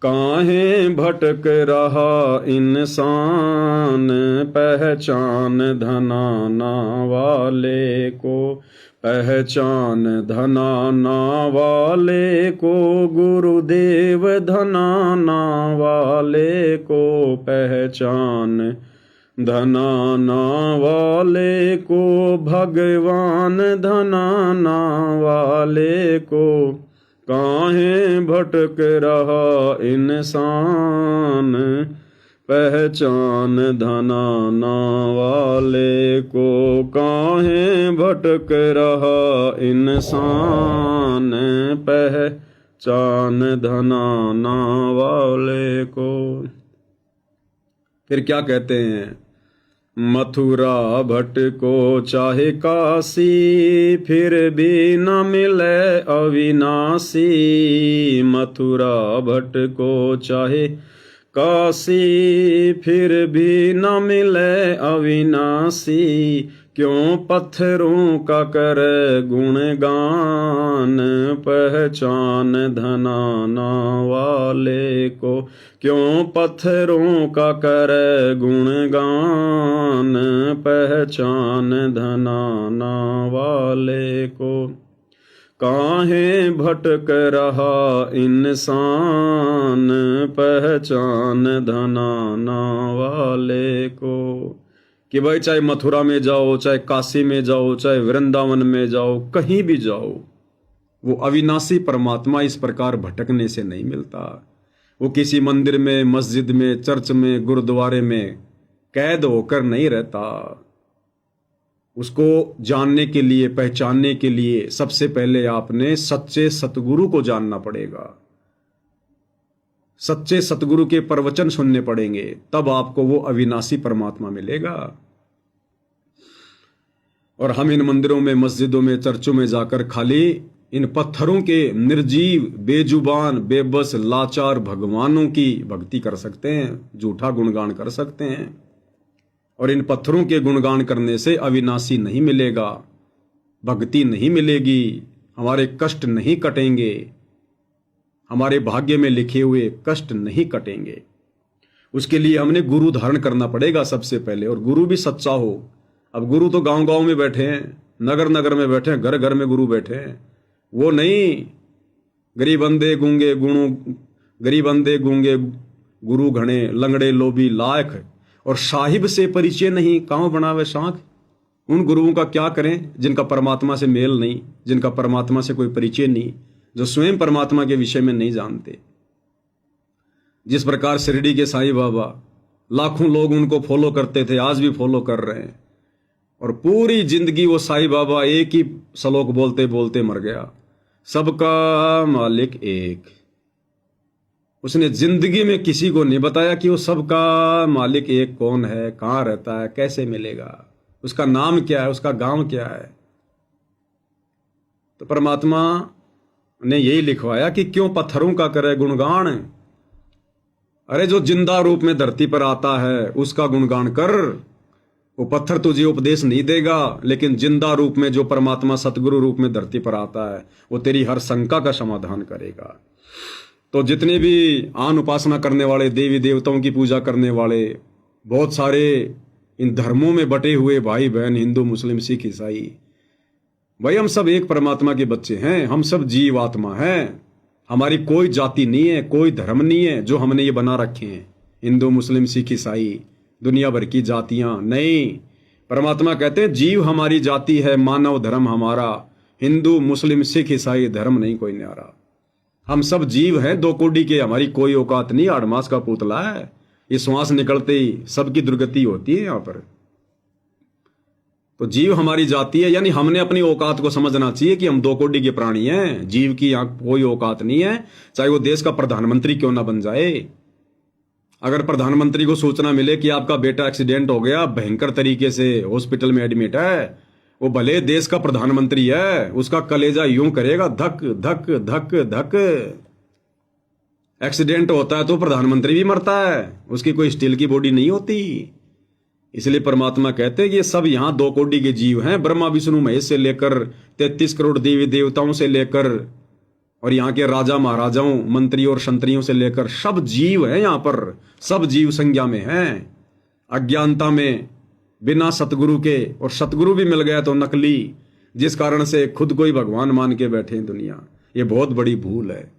काहे भटक रहा इंसान, पहचान धनाना वाले को, पहचान धनाना वाले को, गुरुदेव धनाना वाले को, पहचान धनाना वाले को, भगवान धनाना वाले को। काहे भटक रहा इंसान, पहचान धनाना वाले को। काहे भटक रहा इंसान, पहचान धनाना वाले को। फिर क्या कहते हैं? मथुरा भटको चाहे काशी, फिर भी न मिले अविनाशी। मथुरा भटको चाहे काशी, फिर भी न मिले अविनाशी। क्यों पत्थरों का कर गुणगान, पहचान धनाना वाले को। क्यों पत्थरों का कर गुणगान, पहचान धनाना वाले को। काहे भटक रहा इंसान, पहचान धनाना वाले को। कि भाई चाहे मथुरा में जाओ, चाहे काशी में जाओ, चाहे वृंदावन में जाओ, कहीं भी जाओ, वो अविनाशी परमात्मा इस प्रकार भटकने से नहीं मिलता। वो किसी मंदिर में, मस्जिद में, चर्च में, गुरुद्वारे में कैद होकर नहीं रहता। उसको जानने के लिए, पहचानने के लिए सबसे पहले आपने सच्चे सतगुरु को जानना पड़ेगा। सच्चे सतगुरु के प्रवचन सुनने पड़ेंगे, तब आपको वो अविनाशी परमात्मा मिलेगा। और हम इन मंदिरों में, मस्जिदों में, चर्चों में जाकर खाली इन पत्थरों के निर्जीव, बेजुबान, बेबस, लाचार भगवानों की भक्ति कर सकते हैं, झूठा गुणगान कर सकते हैं। और इन पत्थरों के गुणगान करने से अविनाशी नहीं मिलेगा, भक्ति नहीं मिलेगी, हमारे कष्ट नहीं कटेंगे, हमारे भाग्य में लिखे हुए कष्ट नहीं कटेंगे। उसके लिए हमने गुरु धारण करना पड़ेगा सबसे पहले, और गुरु भी सच्चा हो। अब गुरु तो गांव गांव में बैठे हैं, नगर नगर में बैठे हैं, घर घर में गुरु बैठे हैं। वो नहीं, गरीब अंधे गूंगे गुणु, गरीब अंधे गूंगे गुरु घणे, लंगड़े लोभी लायक, और साहिब से परिचय नहीं, कांव बनावे शाख। उन गुरुओं का क्या करें जिनका परमात्मा से मेल नहीं, जिनका परमात्मा से कोई परिचय नहीं, जो स्वयं परमात्मा के विषय में नहीं जानते। जिस प्रकार शिरडी के साईं बाबा, लाखों लोग उनको फॉलो करते थे, आज भी फॉलो कर रहे हैं, और पूरी जिंदगी वो साईं बाबा एक ही श्लोक बोलते बोलते मर गया, सबका मालिक एक। उसने जिंदगी में किसी को नहीं बताया कि वो सबका मालिक एक कौन है, कहां रहता है, कैसे मिलेगा, उसका नाम क्या है, उसका गांव क्या है। तो परमात्मा ने यही लिखवाया कि क्यों पत्थरों का करे गुणगान। अरे जो जिंदा रूप में धरती पर आता है उसका गुणगान कर। वो पत्थर तुझे उपदेश नहीं देगा, लेकिन जिंदा रूप में जो परमात्मा सतगुरु रूप में धरती पर आता है वो तेरी हर शंका का समाधान करेगा। तो जितने भी आन उपासना करने वाले, देवी देवताओं की पूजा करने वाले, बहुत सारे इन धर्मों में बटे हुए भाई बहन, हिंदू, मुस्लिम, सिख, ईसाई, भाई हम सब एक परमात्मा के बच्चे हैं, हम सब जीव आत्मा हैं। हमारी कोई जाति नहीं है, कोई धर्म नहीं है जो हमने ये बना रखे हैं, हिंदू, मुस्लिम, सिख, ईसाई, दुनिया भर की जातियां नहीं। परमात्मा कहते हैं जीव हमारी जाति है, मानव धर्म हमारा, हिंदू, मुस्लिम, सिख, ईसाई धर्म नहीं कोई न्यारा। हम सब जीव हैं, दो कोड़ी के, हमारी कोई औकात नहीं, 8 मास का पुतला है। ये श्वास निकलते ही सबकी दुर्गति होती है यहाँ पर। तो जीव हमारी जाति है, यानी हमने अपनी औकात को समझना चाहिए कि हम 2 कोड़ी के प्राणी हैं। जीव की यहाँ कोई औकात नहीं है, चाहे वो देश का प्रधानमंत्री क्यों ना बन जाए। अगर प्रधानमंत्री को सूचना मिले कि आपका बेटा एक्सीडेंट हो गया, भयंकर तरीके से हॉस्पिटल में एडमिट है, वो भले देश का प्रधानमंत्री है, उसका कलेजा यूं करेगा धक धक धक धक। एक्सीडेंट होता है तो प्रधानमंत्री भी मरता है, उसकी कोई स्टील की बॉडी नहीं होती। इसलिए परमात्मा कहते हैं कि ये सब यहाँ 2 कोटि के जीव हैं, ब्रह्मा विष्णु महेश से लेकर 33 करोड़ देवी देवताओं से लेकर और यहाँ के राजा महाराजाओं, मंत्री और संतरियों से लेकर सब जीव हैं यहाँ पर, सब जीव संज्ञा में हैं, अज्ञानता में, बिना सतगुरु के। और सतगुरु भी मिल गया तो नकली, जिस कारण से खुद को ही भगवान मान के बैठे हैं दुनिया। ये बहुत बड़ी भूल है।